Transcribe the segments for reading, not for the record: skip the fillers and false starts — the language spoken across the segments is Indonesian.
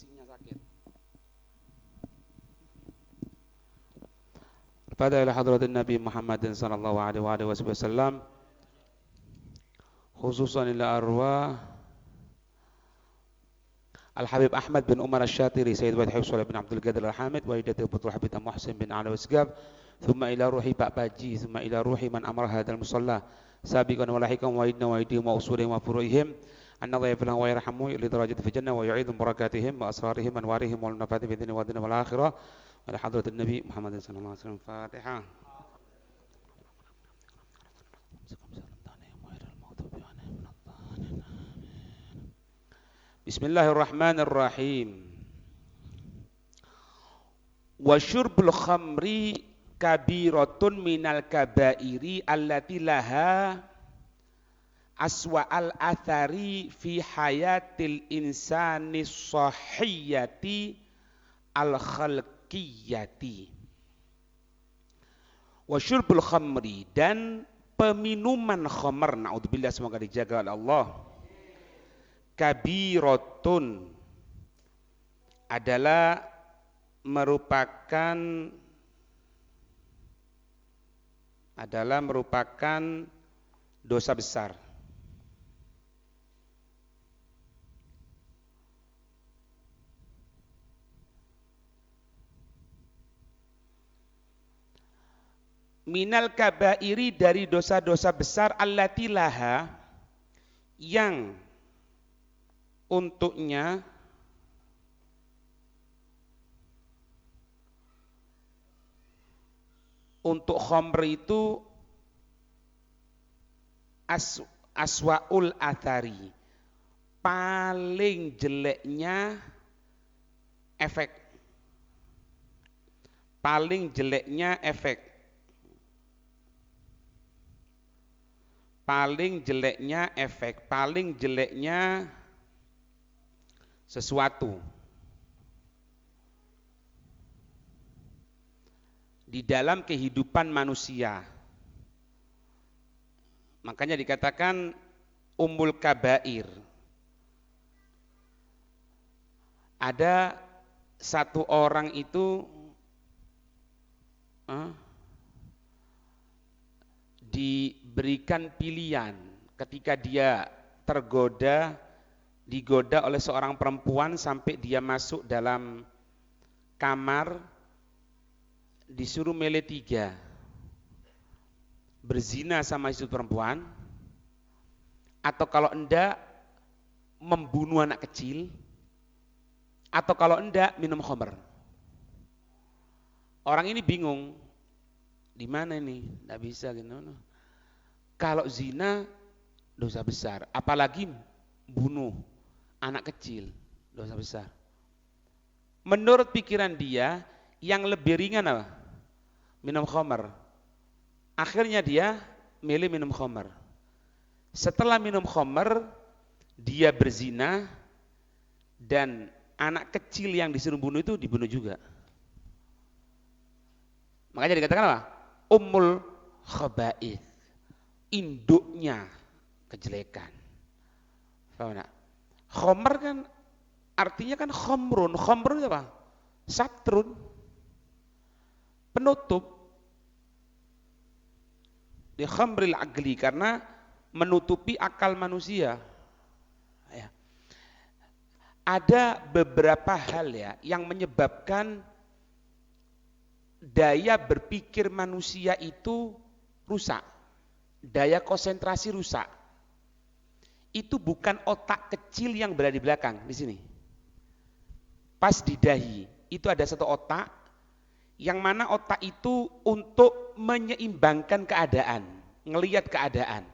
kursinya sakit. Pada ila hadratin Nabi Muhammadin sallallahu alaihi wasallam, khususan ila arwah Al-Habib Ahmad bin Umar Asy-Syatiri, Sayyid Wahid Hifz bin Abdul Qadir Al-Hamid, wa Idatul Putul Habib Muhsin bin Ali Wasgab, thumma ila ruhi Pak Baji, thumma ila ruhi man amar hadal musalla, sabiqan wa lahiqan wa idna wa idihim wa usulihim wa furu'ihim, anna Allah yafilahu wa yarhamu li darajati fi jannah wa yu'idhum barakatihim wa asrarihim anwarihim wal nafati fi dunya wa dunya wal akhirah wa hadratin Nabi Muhammadin sallallahu alaihi wasallam. Fatihah. Bismillahirrahmanirrahim. Wa syurbul khamri kabiratun minal kabairi allati laha aswa'al athari fi hayatil insani sahiyati al khalqiyati. Wa syurbul khamri, dan peminuman khamar, naudzubillah, semoga dijaga oleh Allah, kabiratun adalah merupakan dosa besar. Minal kabairi, dari dosa-dosa besar, allati laha, yang untuknya untuk khamr itu aswaul athari, paling jeleknya efek, paling jeleknya efek, paling jeleknya efek, paling jeleknya sesuatu di dalam kehidupan manusia. Makanya dikatakan ummul kabair. Ada satu orang itu diberikan pilihan ketika dia digoda oleh seorang perempuan sampai dia masuk dalam kamar, disuruh milih 3, berzina sama istri perempuan, atau kalau enggak membunuh anak kecil, atau kalau enggak minum khamr. Orang ini bingung, di mana ini? Enggak bisa gitu. Kalau zina dosa besar, apalagi bunuh anak kecil, dosa besar. Menurut pikiran dia, yang lebih ringan apa? Minum khamr. Akhirnya dia milih minum khamr. Setelah minum khamr, dia berzina, dan anak kecil yang disuruh bunuh itu dibunuh juga. Makanya dikatakan apa? Ummul khaba'ith, induknya kejelekan. Paham enggak? Khamr kan artinya kan khamrun. Khamrun itu apa? Satrun, penutup. Di khamril aqli, karena menutupi akal manusia. Ya. Ada beberapa hal ya yang menyebabkan daya berpikir manusia itu rusak, daya konsentrasi rusak. Itu bukan otak kecil yang berada di belakang di sini. Pas di dahi itu ada satu otak, yang mana otak itu untuk menyeimbangkan keadaan, ngelihat keadaan.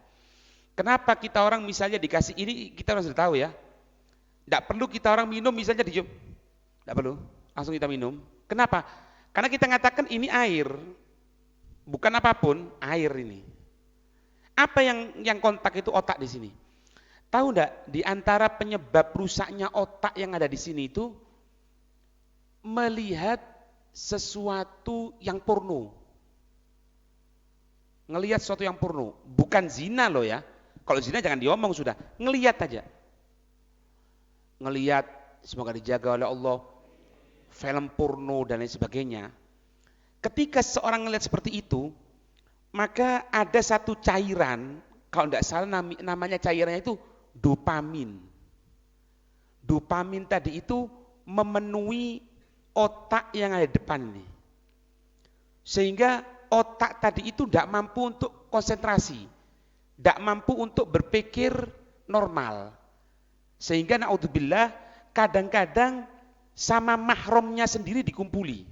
Kenapa kita orang misalnya dikasih ini, kita harus tahu ya. Tidak perlu kita orang minum misalnya dicium, tidak perlu, langsung kita minum. Kenapa? Karena kita mengatakan ini air, bukan apapun, air ini. Apa yang kontak itu otak di sini. Tahu enggak, di antara penyebab rusaknya otak yang ada di sini itu melihat sesuatu yang porno. Ngelihat sesuatu yang porno, bukan zina loh ya. Kalau zina jangan diomong sudah, ngelihat aja. Ngelihat semoga dijaga oleh Allah, film porno dan lain sebagainya. Ketika seorang melihat seperti itu, maka ada satu cairan, kalau tidak salah namanya cairannya itu dopamin. Dopamin tadi itu memenuhi otak yang ada di depan ini. Sehingga otak tadi itu tidak mampu untuk konsentrasi, tidak mampu untuk berpikir normal. Sehingga naudzubillah kadang-kadang sama mahramnya sendiri dikumpuli.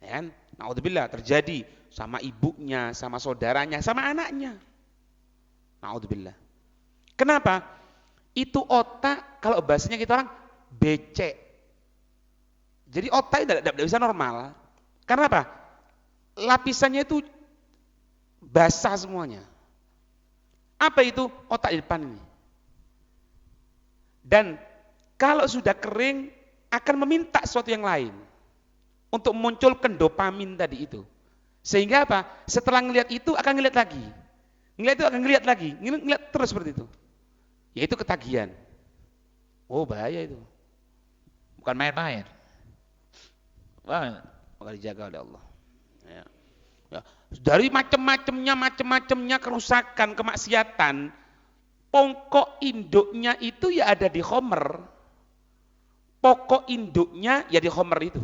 Ya kan? Naudzubillah terjadi sama ibunya, sama saudaranya, sama anaknya. Naudzubillah. Kenapa? Itu otak kalau bahasanya kita orang becek. Jadi otak tidak bisa normal. Karena apa? Lapisannya itu basah semuanya. Apa itu? Otak di depan ini. Dan kalau sudah kering akan meminta sesuatu yang lain untuk munculkan dopamin tadi itu. Sehingga apa? Setelah ngelihat itu akan ngelihat lagi. Ngelihat itu akan ngelihat lagi. Ngelihat terus seperti itu. Yaitu ketagihan. Oh, bahaya itu. Bukan main-main. Wah, maka dijaga oleh Allah. Ya. Ya. Dari macam-macamnya kerusakan, kemaksiatan, pokok induknya itu ya ada di khomer. Pokok induknya ya di khomer itu.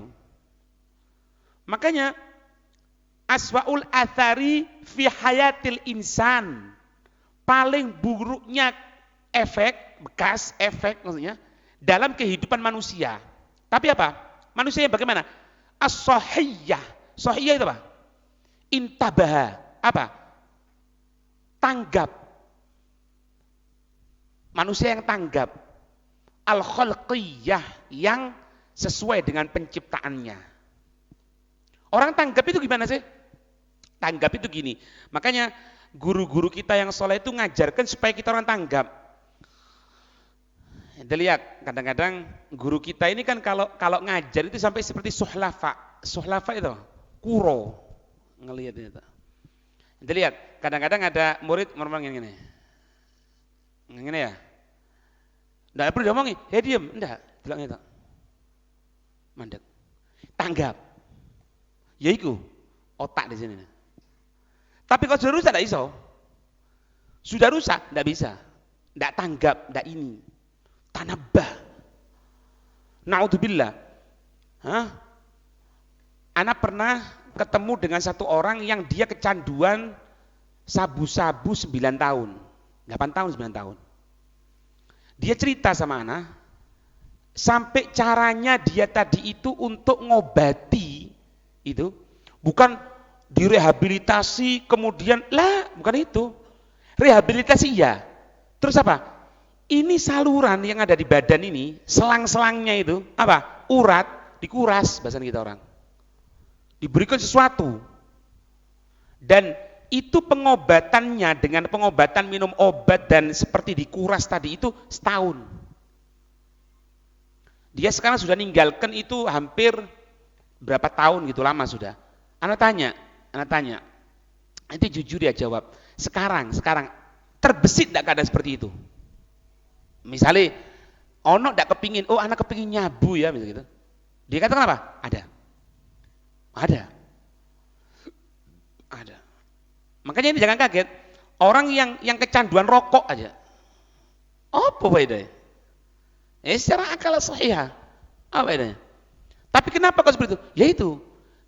Makanya aswaul athari fi hayatil insan, paling buruknya efek, bekas efek maksudnya dalam kehidupan manusia. Tapi apa? Manusia yang bagaimana? As-sahiyah. Sahiyah itu apa? Intabaha. Apa? Tanggap. Manusia yang tanggap. Al-khalqiyah, yang sesuai dengan penciptaannya. Orang tanggap itu gimana sih? Tanggap itu gini. Makanya guru-guru kita yang soleh itu ngajarkan supaya kita orang tanggap. Kita lihat kadang-kadang guru kita ini kan kalau ngajar itu sampai seperti suhlafa. Suhlafa itu kuro ngelihat itu. Kita lihat kadang-kadang ada murid ngomong yang gini. Yang gini ya. Enggak perlu diomongin, diam, enggak, bilang itu. Mandek. Tanggap. Ya iku otak di sini. Tapi kalau sudah rusak enggak iso. Sudah rusak enggak bisa. Enggak tanggap, enggak ini. Tanabbah. Naudzubillah. Ana pernah ketemu dengan satu orang yang dia kecanduan sabu-sabu 9 tahun. 8 tahun, 9 tahun. Dia cerita sama Ana, sampai caranya dia tadi itu untuk ngobati itu, bukan direhabilitasi kemudian, bukan itu. Rehabilitasi ya. Terus apa? Ini saluran yang ada di badan ini, selang-selangnya itu, apa? Urat, dikuras, bahasa kita orang. Diberikan sesuatu. Dan itu pengobatannya dengan pengobatan minum obat dan seperti dikuras tadi itu setahun. Dia sekarang sudah ninggalkan itu hampir berapa tahun gitu, lama sudah. Anak tanya, nanti jujur dia jawab. Sekarang terbesit tidak keadaan seperti itu. Misalnya, ono tidak kepingin, anak kepingin nyabu ya, misalnya gitu. Dia katakan apa? Ada. Makanya ini jangan kaget, orang yang kecanduan rokok aja. Apa bedanya? Secara akal sahih. Apa bedanya? Tapi kenapa kok seperti itu? Yaitu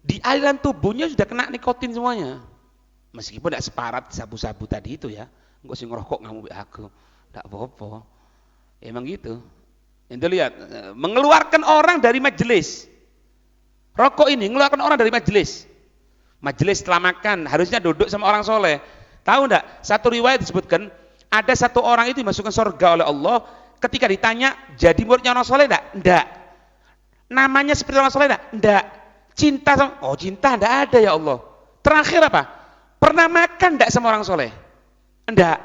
di aliran tubuhnya sudah kena nikotin semuanya. Meskipun tidak separat sabu-sabu tadi itu ya. Enggak sih ngerokok ngamuk aku. Tidak apa-apa. Emang gitu. Ente lihat, mengeluarkan orang dari majelis. Rokok ini mengeluarkan orang dari majelis. Majelis setelah makan harusnya duduk sama orang soleh. Tahu enggak? Satu riwayat disebutkan ada satu orang itu dimasukkan surga oleh Allah. Ketika ditanya jadi muridnya orang soleh enggak? Namanya seperti orang soleh enggak? Cinta sama cinta enggak ada ya Allah. Terakhir apa? Pernah makan enggak sama orang soleh? Enggak.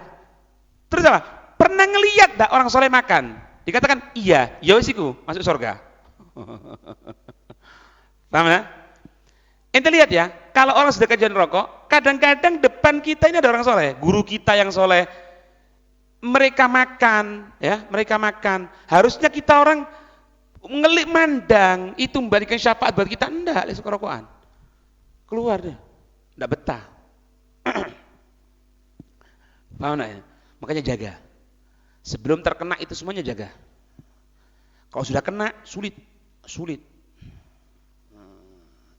Terus apa? Pernah ngelihat enggak orang soleh makan? Dikatakan iya, ya wisiku masuk surga. Paham ya? Ente lihat ya, kalau orang sudah kejadian rokok, kadang-kadang depan kita ini ada orang soleh, guru kita yang soleh, mereka makan, ya, mereka makan. Harusnya kita orang ngelik mandang itu memberikan syafaat buat kita, enggak, lihat kerokokan. Keluar deh. Enggak betah. Paham enggak ya? Makanya jaga. Sebelum terkena itu semuanya jaga. Kalau sudah kena sulit.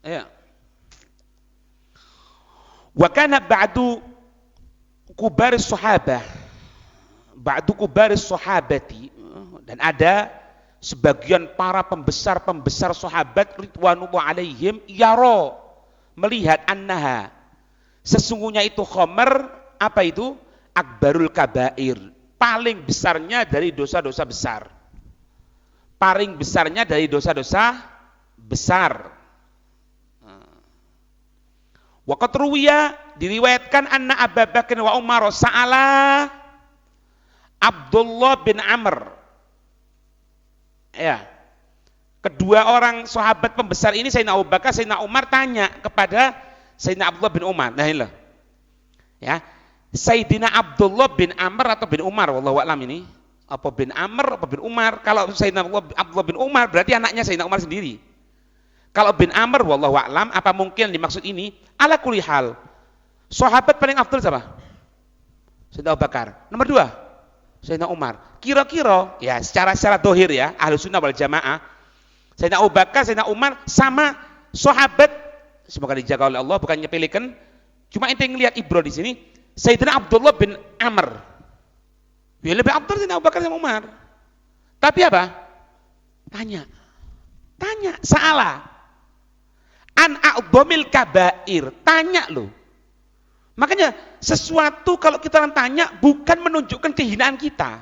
Ya. Wa kana ba'du kubaris sahabah. Ba'du kubaris sahabati, dan ada sebagian para pembesar sahabat ridwanullah alaihim yaro, melihat annaha, sesungguhnya itu khamar, apa itu? Akbarul kabair, paling besarnya dari dosa-dosa besar. Paling besarnya dari dosa-dosa besar. Wa qad ruwiya, diriwayatkan anna Abu Bakar wa Umar sa'ala Abdullah bin Amr. Ya. Kedua orang sahabat pembesar ini, Sayyidina Abu Bakar, Sayyidina Umar, tanya kepada Sayyidina Abdullah bin Umar. Nah inilah. Ya. Sayyidina Abdullah bin Amr atau bin Umar, wallahu a'lam ini. Apa bin Amr, apa bin Umar? Kalau Sayyidina Abdullah bin Umar berarti anaknya Sayyidina Umar sendiri. Kalau bin Amr, wallahu a'lam, apa mungkin dimaksud ini? Ala kulli hal. Sahabat paling afdal siapa? Sayyidina Abu Bakar. Nomor 2, Sayyidina Umar. Kira-kira ya secara dohir ya, Ahlus Sunnah wal Jamaah, Sayyidina Abu Bakar, Sayyidina Umar sama sahabat, semoga dijaga oleh Allah, bukannya pilihkan. Cuma ente ngelihat ibro di sini, Sayyidina Abdullah bin Amr. Ya lebih afdal Sayyidina Abu Bakar sama Umar. Tapi apa? Tanya, salah. An a'dhamil kabair, tanya loh. Makanya sesuatu kalau kita orang tanya bukan menunjukkan kehinaan kita.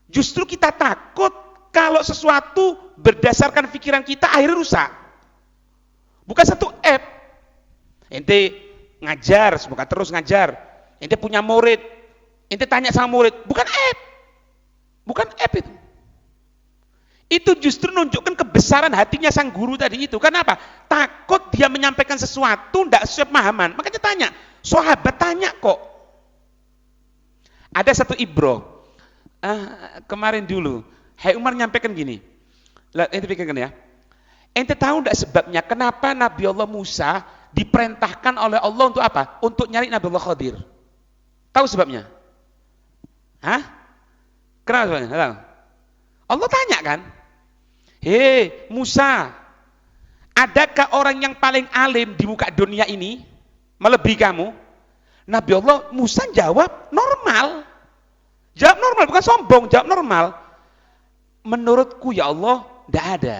Justru kita takut kalau sesuatu berdasarkan pikiran kita akhirnya rusak. Bukan satu app. Ente ngajar, semoga terus ngajar. Ente punya murid, ente tanya sama murid, bukan app. Bukan app itu. Itu justru menunjukkan kebesaran hatinya sang guru tadi itu. Kenapa? Takut dia menyampaikan sesuatu tidak sesuai pemahaman. Makanya tanya. Sahabat tanya kok. Ada satu ibro. Kemarin dulu, Hai Umar nyampaikan gini. Ente pikirkan ya. Ente tahu tidak sebabnya kenapa Nabi Allah Musa diperintahkan oleh Allah untuk apa? Untuk nyari Nabi Allah Khadir. Tahu sebabnya? Hah? Kenapa sebabnya? Tahu? Allah tanya kan? Hei Musa, adakah orang yang paling alim di muka dunia ini melebihi kamu? Nabi Allah Musa jawab normal. Jawab normal, bukan sombong, jawab normal. Menurutku ya Allah, tidak ada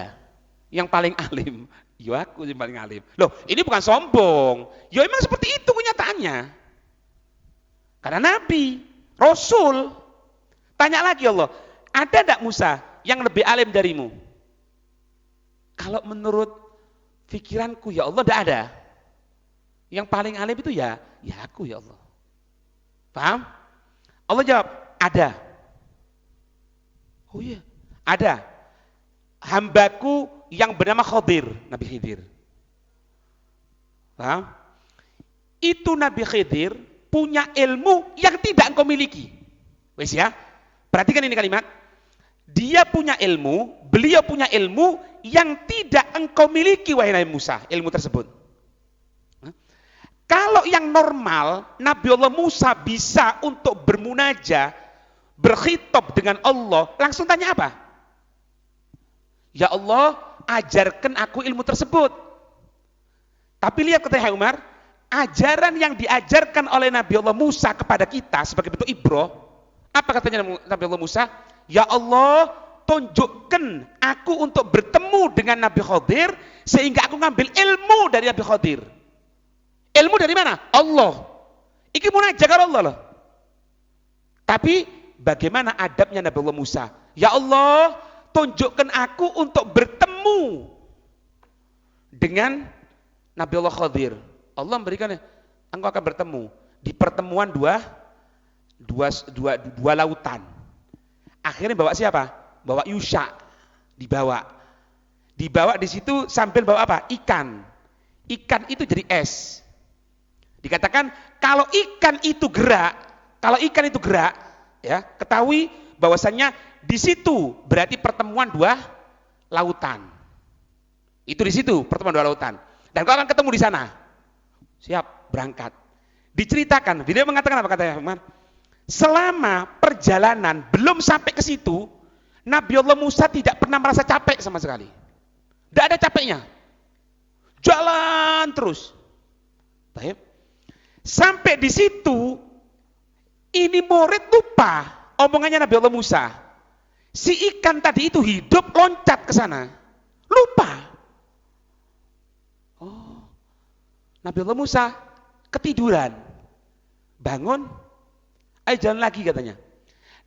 yang paling alim. Ya aku yang paling alim. Loh, ini bukan sombong. Ya emang seperti itu kenyataannya. Karena Nabi, Rasul. Tanya lagi Allah, ada tidak Musa yang lebih alim darimu? Kalau menurut pikiranku ya Allah tidak ada. Yang paling alim itu ya aku ya Allah. Paham? Allah jawab, ada. Oh iya, ada. Hambaku yang bernama Khadir, Nabi Khidir. Paham? Itu Nabi Khidir punya ilmu yang tidak engkau miliki. Wes ya? Perhatikan ini kalimat. Dia punya ilmu, beliau punya ilmu yang tidak engkau miliki wahai Nabi Musa, ilmu tersebut. Kalau yang normal, Nabi Allah Musa bisa untuk bermunajah, berkhitab dengan Allah, langsung tanya apa? Ya Allah, ajarkan aku ilmu tersebut. Tapi lihat kata Hai Umar, ajaran yang diajarkan oleh Nabi Allah Musa kepada kita sebagai bentuk ibroh, apa katanya Nabi Allah Musa? Ya Allah, tunjukkan aku untuk bertemu dengan Nabi Khadir sehingga aku ngambil ilmu dari Nabi Khadir. Ilmu dari mana? Allah. Iki munajat karo Allah loh. Tapi bagaimana adabnya Nabi Allah Musa? Ya Allah, tunjukkan aku untuk bertemu dengan Nabi Allah Khadir. Allah memberikan, engkau akan bertemu di pertemuan dua lautan. Akhirnya bawa siapa? Bawa Yusha, dibawa di situ sambil bawa apa? Ikan itu jadi es. Dikatakan kalau ikan itu gerak Ya, ketahui bahwasannya di situ berarti pertemuan dua lautan. Itu di situ pertemuan dua lautan. Dan kau akan ketemu di sana. Siap, berangkat. Diceritakan, beliau mengatakan apa katanya, Umar? Selama perjalanan belum sampai ke situ, Nabi Allah Musa tidak pernah merasa capek sama sekali. Tidak ada capeknya. Jalan terus. Baik. Sampai di situ, ini murid lupa omongannya Nabi Allah Musa. Si ikan tadi itu hidup loncat ke sana. Lupa. Oh. Nabi Allah Musa ketiduran. Bangun. Ayo jalan lagi katanya.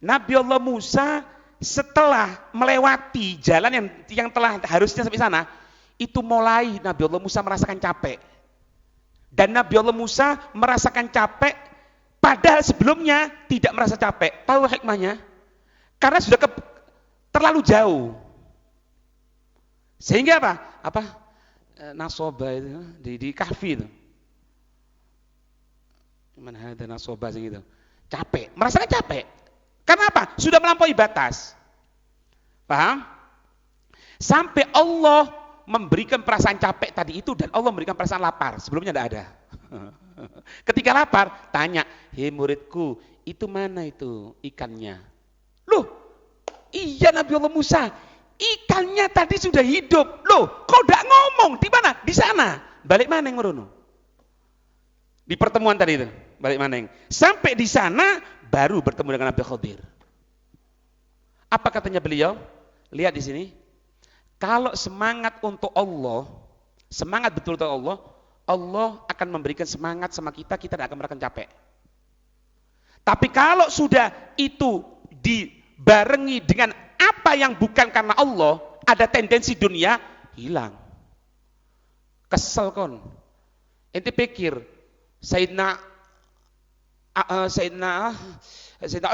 Nabi Allah Musa setelah melewati jalan yang telah harusnya sampai sana, itu mulai Nabi Allah Musa merasakan capek. Dan Nabi Allah Musa merasakan capek padahal sebelumnya tidak merasa capek. Tahu hikmahnya? Karena sudah terlalu jauh. Sehingga apa? Nasoba itu di kahfi itu. Mana ada nasoba gitu. Capek, merasakan capek. Karena apa? Sudah melampaui batas. Paham? Sampai Allah memberikan perasaan capek tadi itu dan Allah memberikan perasaan lapar. Sebelumnya tidak ada. Ketika lapar, tanya, "Hei muridku, itu mana itu ikannya?" Loh, iya Nabi Allah Musa, ikannya tadi sudah hidup. Loh, kau tidak ngomong? Di mana? Di sana. Balik mana yang merono? Di pertemuan tadi itu, balik Maneng. Sampai di sana baru bertemu dengan Nabi Khidir. Apa katanya beliau? Lihat di sini. Kalau semangat untuk Allah, semangat betul untuk Allah, Allah akan memberikan semangat sama kita, kita tidak akan merasakan capek. Tapi kalau sudah itu dibarengi dengan apa yang bukan karena Allah, ada tendensi dunia hilang. Kesel kon. Ente pikir Sayyidina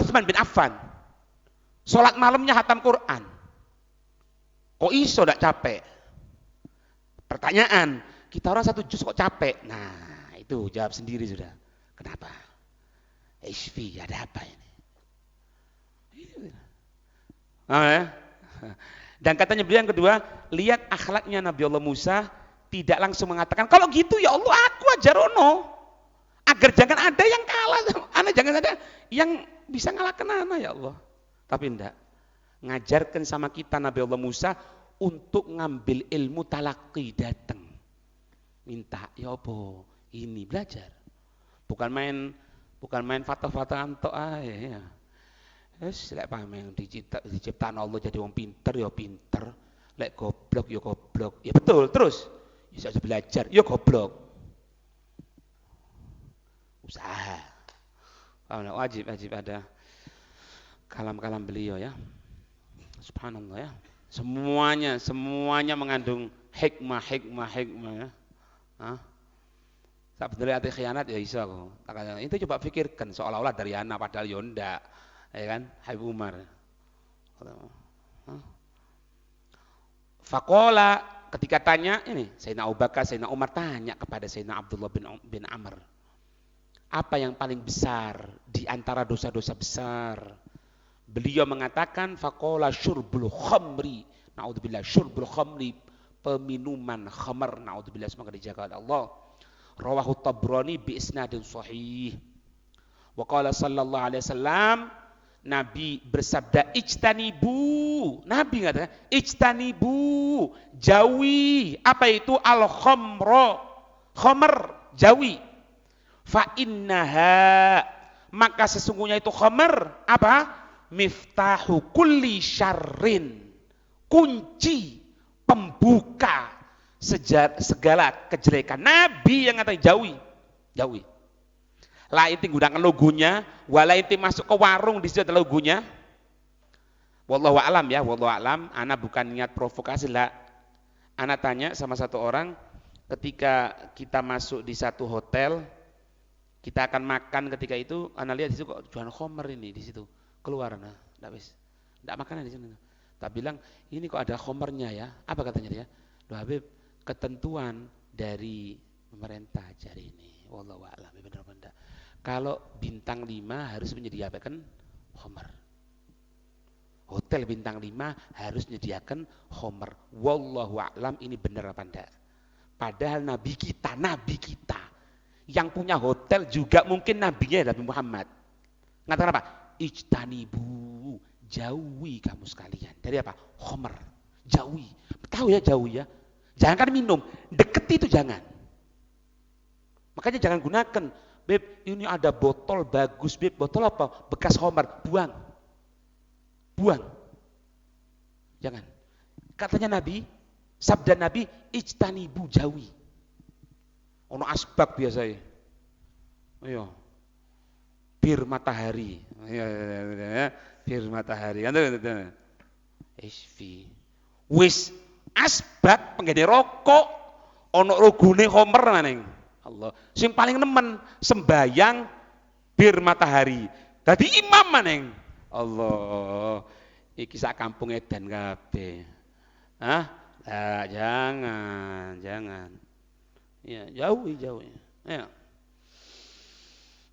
Utsman bin Affan sholat malamnya khatam Quran, kok iso tidak capek? Pertanyaan, kita orang satu juz kok capek? Nah itu jawab sendiri sudah. Kenapa? HV, ada apa ini? Dan katanya beliau yang kedua, lihat akhlaknya Nabi Allah Musa, tidak langsung mengatakan, kalau gitu ya Allah aku aja rono. Agar jangan ada yang kalah, anak jangan ada yang bisa ngalahkan anak ya Allah. Tapi enggak. Ngajarkan sama kita Nabi Allah Musa untuk ngambil ilmu talaqi, datang. Minta, ya apa? Ini belajar. Bukan main fatah-fatahan tok ae ya. Wis lek pameng diciptakan Allah jadi wong pinter ya pinter, lek goblok ya goblok. Ya betul, terus bisa belajar, ya goblok. Usaha. Wajib ada kalam-kalam beliau ya. Subhanallah ya. Semuanya mengandung hikmah ya. Tak bener ati khianat ya iso kok. Itu coba pikirkan seolah-olah dari anak padahal ya ndak. Ya kan? Habib Umar. Faqala ketika tanya ini Sayyidina Abu Bakar, Sayyidina Umar tanya kepada Sayyidina Abdullah bin Amr. Apa yang paling besar di antara dosa-dosa besar? Beliau mengatakan faqala syurbul khamri. Naudzubillah, syurbul khamri, peminuman khamar. Naudzubillah, semoga dijaga oleh Allah. Rawahu Tabrani bi isnadin sahih. Wa qala sallallahu alaihi wasallam, Nabi bersabda ijtanibu. Nabi mengatakan ijtanibu, jauhi apa itu al-khamra. Khamar, jauhi. Fa innaha, maka sesungguhnya itu khamar apa? Miftahu kulli syarrin, kunci pembuka segala kejelekan. Nabi yang ngatain jauhi. Lah inti gunakan logonya, wala inti masuk ke warung di situ ada logonya. Wallahu a'lam ya, wallahu a'lam. Ana bukan niat provokasi lah. Ana tanya sama satu orang, ketika kita masuk di satu hotel, kita akan makan ketika itu, ana lihat di situ kok jualan khamar ini di situ. Keluar nah, enggak makan di sini. Tak bilang, ini kok ada khamarnya ya. Apa katanya dia? Loh Habib, ketentuan dari pemerintah jari ini. Wallahu a'lam, benar-benar. Kalau bintang 5 harus menyediakan Khamar. Hotel bintang 5 harus menyediakan khamar. Wallahu a'lam ini benar apa enggak. Padahal nabi kita yang punya hotel juga mungkin nabinya Nabi Muhammad. Ngatakan apa? Ijtanibu, jauhi kamu sekalian. Dari apa? Khamar. Jauhi. Tahu ya jauhi ya. Jangan kan minum, deket itu jangan. Makanya jangan gunakan. Beb, ini ada botol bagus, Beb. Botol apa? Bekas khamar, buang. Buang. Jangan. Katanya Nabi, sabda Nabi, ijtanibu, jauhi. Ono asbak biasa ya. Ayo. Bir matahari. Ya. Bir matahari. Isfi. Wis asbak penggede rokok ono rogone khamar maneng. Allah. Sing paling nemen sembayang bir matahari. Dadi imam maneng. Allah. Iki sak kampung edan kabeh. Hah? Nah, jangan. Ya, jauhi. Ya.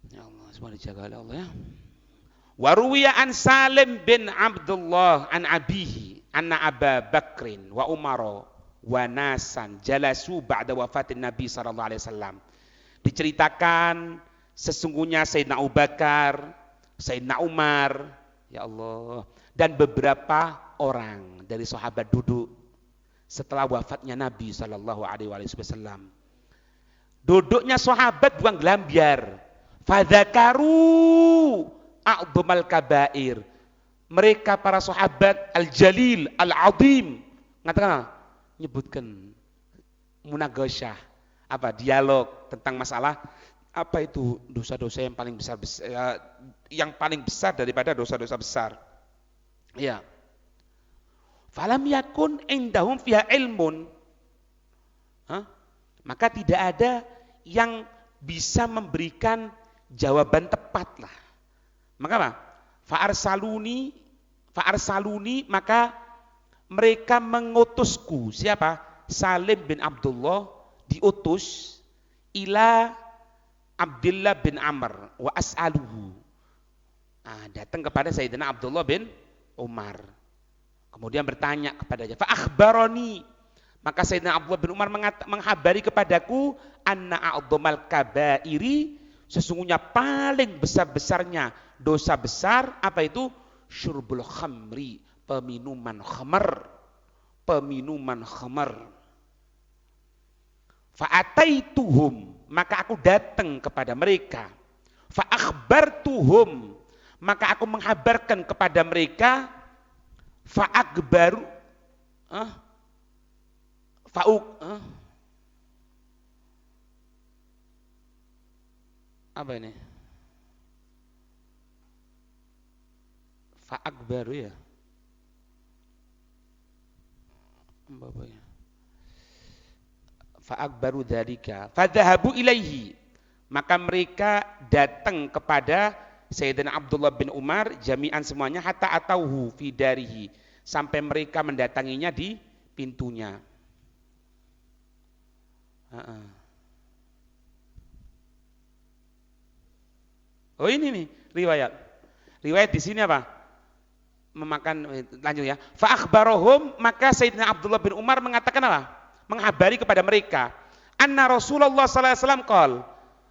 Ya Allah, semua dijaga oleh Allah ya. Waruwiya an Salim bin Abdullah an abihi anna Aba Bakrin wa Umar wa nasan jalasu ba'da wafatin Nabi sallallahu alaihi wasallam. Diceritakan sesungguhnya Sayyidina Abu Bakar, Sayyidina Umar, ya Allah, dan beberapa orang dari sahabat duduk setelah wafatnya Nabi sallallahu alaihi wasallam. Duduknya sahabat buang gelambiar. Fadzakaru a'dhamal kabair. Mereka para sahabat al-jalil, al-azim, ngatakan nyebutkan munagosyah, apa dialog tentang masalah apa itu dosa-dosa yang paling besar, yang paling besar daripada dosa-dosa besar. Ya. Falam yakun indahum fiha ilmun. Maka tidak ada yang bisa memberikan jawaban tepat lah. Maka apa? Fa'arsaluni maka mereka mengutusku. Siapa? Salim bin Abdullah diutus ila Abdullah bin Amr wa as'aluhu. Datang kepada Sayyidina Abdullah bin Umar. Kemudian bertanya kepadanya. Fa akhbarani. Maka Sayyidina Abdullah bin Umar menghabari kepadaku anna a'dhamal kabairi, sesungguhnya paling besar-besarnya dosa besar apa itu? Syurbul khamri, peminuman khamar. Fa'ataituhum, maka aku datang kepada mereka. Fa'akhbartuhum, maka aku menghabarkan kepada mereka. Fa'akbaru apa ini? Fa'akbaru ya. Apa ya? Fa'akbaru dzalika. Fadhahabu ilaihi. Maka mereka datang kepada Sayyidina Abdullah bin Umar jami'an semuanya hatta atauhu fi darihi, sampai mereka mendatanginya di pintunya. Oh ini nih riwayat. Riwayat di sini apa? Lanjut ya. Fa akhbarahum, maka Sayyidina Abdullah bin Umar mengatakan apa? Menghabari kepada mereka. Anna Rasulullah sallallahu alaihi wasallam qol.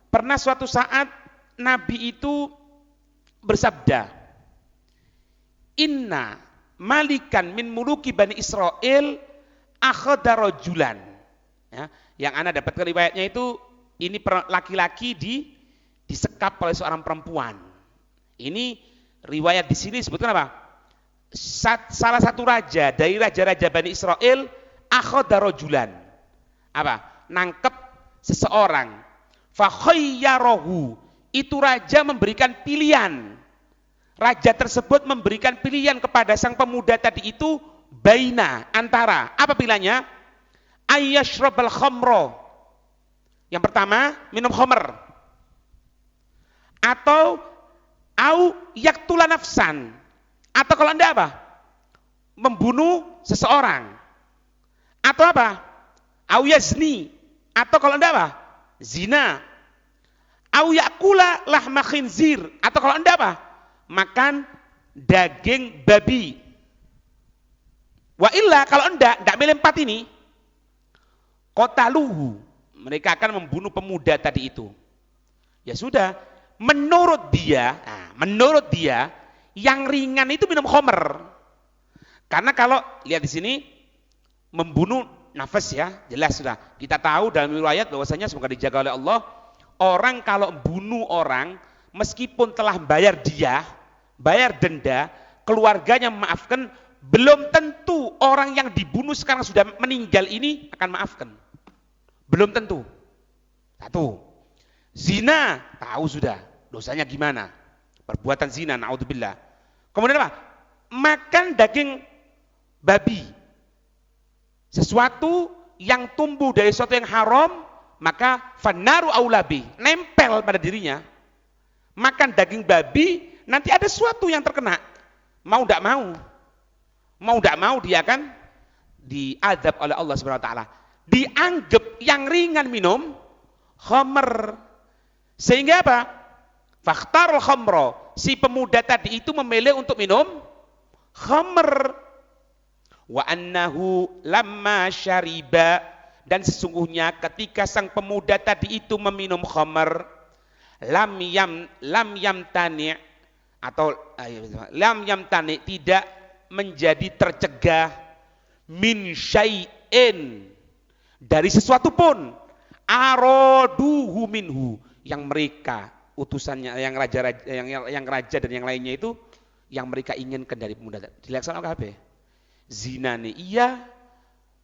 Pernah suatu saat Nabi itu bersabda, Inna malikan min muluki Bani Israel akhadha rajulan. Ya, yang ana dapatkan riwayatnya itu ini laki-laki disekap oleh seorang perempuan. Ini riwayat di sini sebutkan apa? Salah satu raja dari raja-raja Bani Israel akhadha rajulan. Apa? Nangkep seseorang. Fa khayyarahu, itu raja memberikan pilihan. Raja tersebut memberikan pilihan kepada sang pemuda tadi itu baina, antara apa pilihannya? Ayyashrabal khamra. Yang pertama, minum khamr. Atau yaktula nafsan. Atau kalau Anda apa? Membunuh seseorang. Atau apa? Au yazni. Atau kalau Anda apa? Zina. Au yakula lahma khinzir. Atau kalau Anda apa? Makan daging babi. Wa illa kalau enggak milih 4 ini, qataluhu, mereka akan membunuh pemuda tadi itu. Ya sudah, menurut dia yang ringan itu minum khamr. Karena kalau lihat di sini membunuh nafas ya, jelas sudah. Kita tahu dalam riwayat bahwasanya semoga dijaga oleh Allah, orang kalau bunuh orang meskipun telah bayar denda, keluarganya memaafkan, belum tentu orang yang dibunuh sekarang sudah meninggal ini akan maafkan. Belum tentu. Satu. Zina, tahu sudah dosanya gimana. Perbuatan zina, naudzubillah. Kemudian apa? Makan daging babi. Sesuatu yang tumbuh dari sesuatu yang haram, maka fannaru aulabi, nempel pada dirinya. Makan daging babi, nanti ada sesuatu yang terkena. Mau tidak mau dia akan diazab oleh Allah Subhanahu wa taala. Dianggap yang ringan minum khamr. Sehingga apa? Fakhtarul khamra, si pemuda tadi itu memilih untuk minum khamr. Wa annahu lamma syariba, dan sesungguhnya ketika sang pemuda tadi itu meminum khamr, lam yamtani atau lam yamtani, tidak menjadi tercegah min syai'in, dari sesuatu pun, araduhu minhu, yang mereka utusannya, yang raja dan yang lainnya itu yang mereka inginkan dari pemuda. Dilaksanakan apa? Zina nih iya,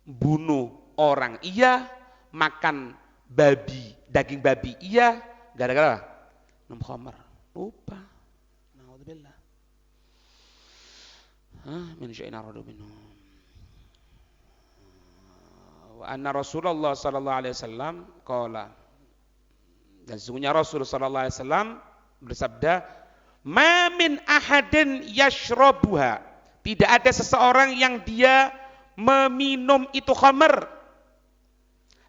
bunuh orang iya, makan babi, daging babi iya, gara-gara minum khamr. Lupa. Naudzubillah. Min syai'in aradu minhu. Wa anna Rasulullah sallallahu alaihi wasallam qala, dan sesungguhnya Rasul sallallahu alaihi wasallam bersabda, "Ma min ahadin yashrabuha." Tidak ada seseorang yang dia meminum itu khamr.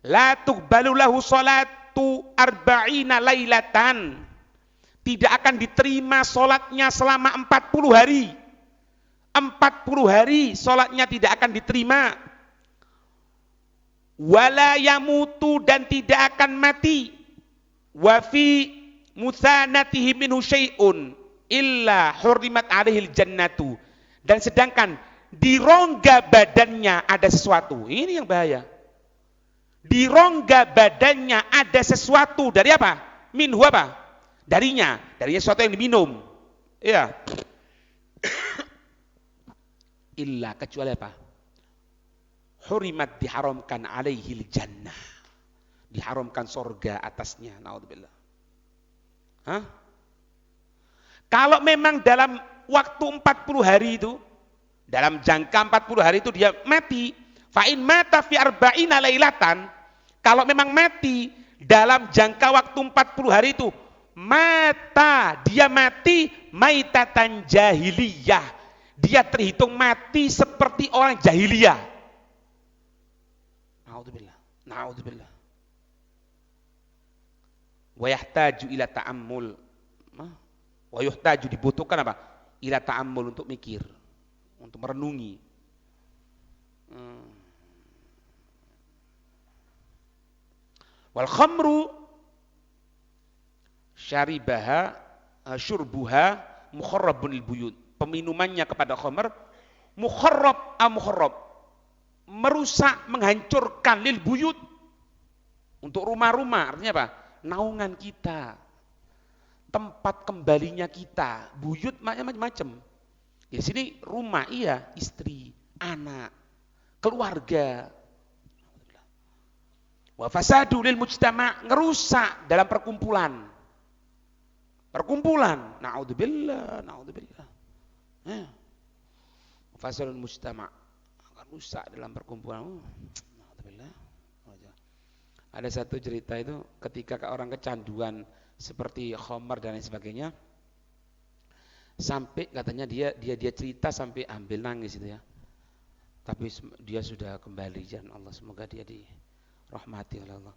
La tuqbalu lahu salatu arba'ina lailatan. Tidak akan diterima salatnya selama 40 hari. 40 hari salatnya tidak akan diterima. Wala yamutu, dan tidak akan mati. Wa fi mutsanatihi minhu syai'un illa hurrimat alaihil jannatu, dan sedangkan di rongga badannya ada sesuatu. Ini yang bahaya. Di rongga badannya ada sesuatu dari apa? Minhu apa? Darinya sesuatu yang diminum. Iya. Illa, kecuali apa? Hurimat, diharamkan alaihil jannah. Diharamkan sorga atasnya, naudzubillah. Kalau memang dalam waktu 40 hari itu, dalam jangka 40 hari itu dia mati, fa'in mata fi arba'ina lailatan, kalau memang mati dalam jangka waktu 40 hari itu, dia mati maitatan jahiliyah, dia terhitung mati seperti orang jahiliyah. Naudzubillah. Wa yahtaju ila ta'ammul, wa yuhtaju, dibutuhkan apa? Ila ta'ammul, untuk mikir, untuk merenungi. Wal khamru syaribaha syurbuha mukharrabun lil buyut, peminumannya kepada khamr mukharrab, merusak, menghancurkan, lil buyut, untuk rumah-rumah. Artinya apa? Naungan kita, tempat kembalinya kita. Buyut macam-macam. Di sini rumah, iya, istri, anak, keluarga. Wa fasadu lil mujtama', ngerusak dalam perkumpulan. Naudzubillah. Fasadul mujtama', akan rusak dalam perkumpulan. Naudzubillah. Ada satu cerita itu, ketika orang kecanduan seperti khamr dan lain sebagainya, sampai katanya dia cerita sampai ambil nangis itu ya. Tapi dia sudah kembali, jangan Allah, semoga dia dirahmati oleh Allah.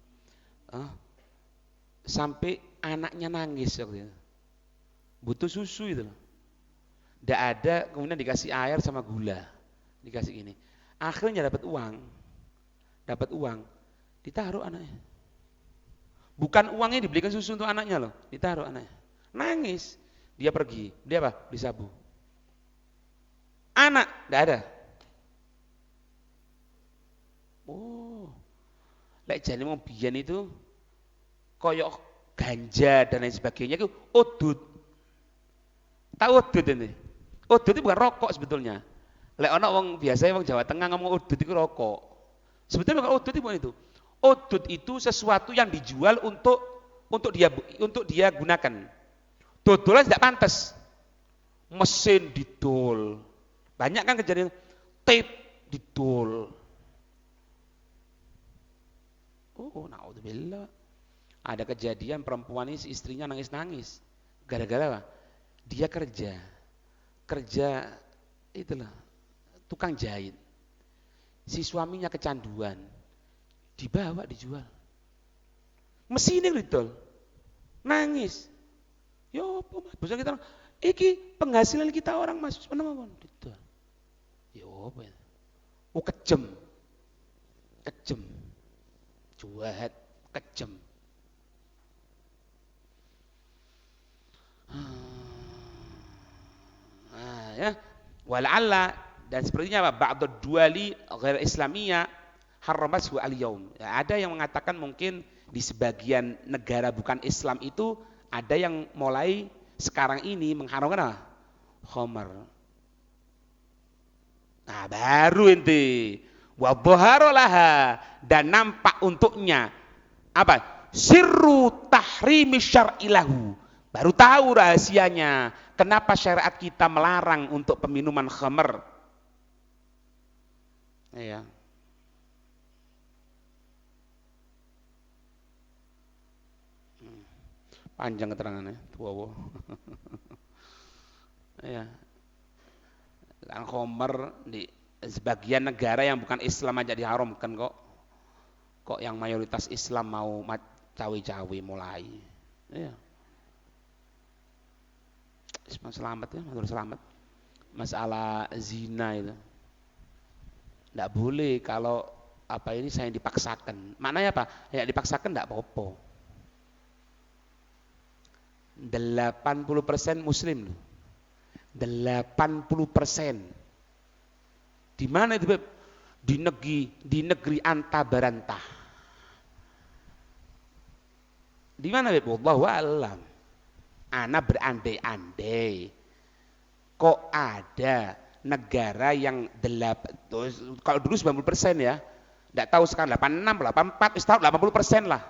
Sampai anaknya nangis waktu itu. Butuh susu itu loh. Tidak ada, kemudian dikasih air sama gula, dikasih ini. Akhirnya dapat uang, ditaruh anaknya. Bukan uangnya dibelikan susu untuk anaknya loh, ditaruh anaknya. Nangis, dia pergi, dia apa? Beli sabu. Anak, tidak ada. Oh, lek jane wong biyen itu koyok ganja dan lain sebagainya itu udud. Tahu udud ini? Udud itu bukan rokok sebetulnya. Lek ana wong biasanya wong Jawa Tengah ngomong udud itu rokok. Sebetulnya bukan udud itu bukan itu. Udud itu sesuatu yang dijual untuk dia gunakan. Dodolan tidak pantas. Mesin didol. Banyak kan kejadian tape didol. Oh, naudzubillah. Ada kejadian perempuan ini istrinya nangis-nangis. Gara-gara apa? Dia kerja itulah tukang jahit. Si suaminya kecanduan, dibawa dijual. Mesinnya didol, nangis. Yo, bos kita, iki penghasilan kita orang mas, mana didol. Yo, apa ya? Oh kejem, juahat, kejem. Ya, wala'alla dan sepertinya apa? Ba'dud duali ghair islamiyah harramathu al-yaum. Ya, ada yang mengatakan mungkin di sebagian negara bukan Islam itu ada yang mulai sekarang ini mengharamkan apa? Khamar. Nah, baru inti wa dhahara laha dan nampak untuknya apa? Sirru tahrimi syar'ilahu. Baru tahu rahasianya kenapa syariat kita melarang untuk peminuman khamar. Ya. Panjang keterangannya, tua. Ya. Kan khamar di sebagian negara yang bukan Islam aja diharamkan kok. Kok yang mayoritas Islam mau cawe-cawe mulai. Ya. Selamat ya, matur selamat. Masalah zina itu. Tidak boleh kalau apa ini saya dipaksakan. Maknanya apa? Ya dipaksakan tidak apa-apa. 80% muslim loh. 80%. Di mana itu, Beb? Di negeri anta barantah. Di mana, Beb? Wallahu a'lam. Ana berandai-andai. Kok ada negara yang kalau dulu 90% ya. Enggak tahu sekarang 86, 84, tahu 80% lah.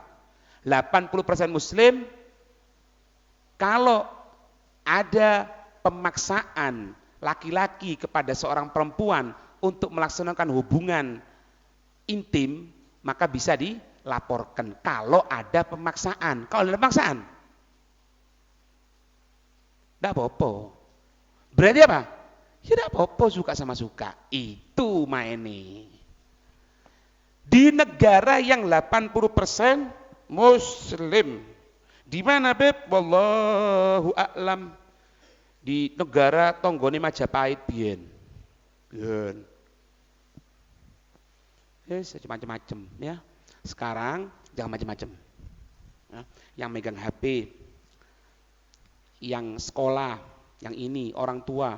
80% muslim. Kalau ada pemaksaan laki-laki kepada seorang perempuan untuk melaksanakan hubungan intim, maka bisa dilaporkan kalau ada pemaksaan. Kalau ada pemaksaan, tidak apa-apa. Berarti apa? Ya tidak apa-apa, suka sama suka. Itu mainnya. Di negara yang 80% muslim. Di mana, Beb? Wallahu a'lam. Di negara tonggone Majapahit biyen. Macam-macam ya. Sekarang jangan macam-macam. Ya. Yang megang HP, yang sekolah, yang ini orang tua,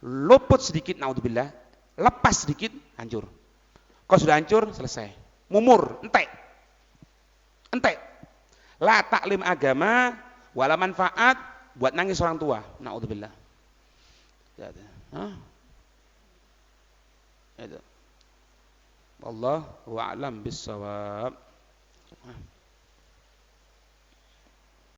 luput sedikit, naudzubillah, lepas sedikit, hancur. Kalau sudah hancur, selesai. Mumur, entek. La taklim agama, wala manfaat, buat nangis orang tua. Naudzubillah. Itu. Wallahu a'lam bissawab.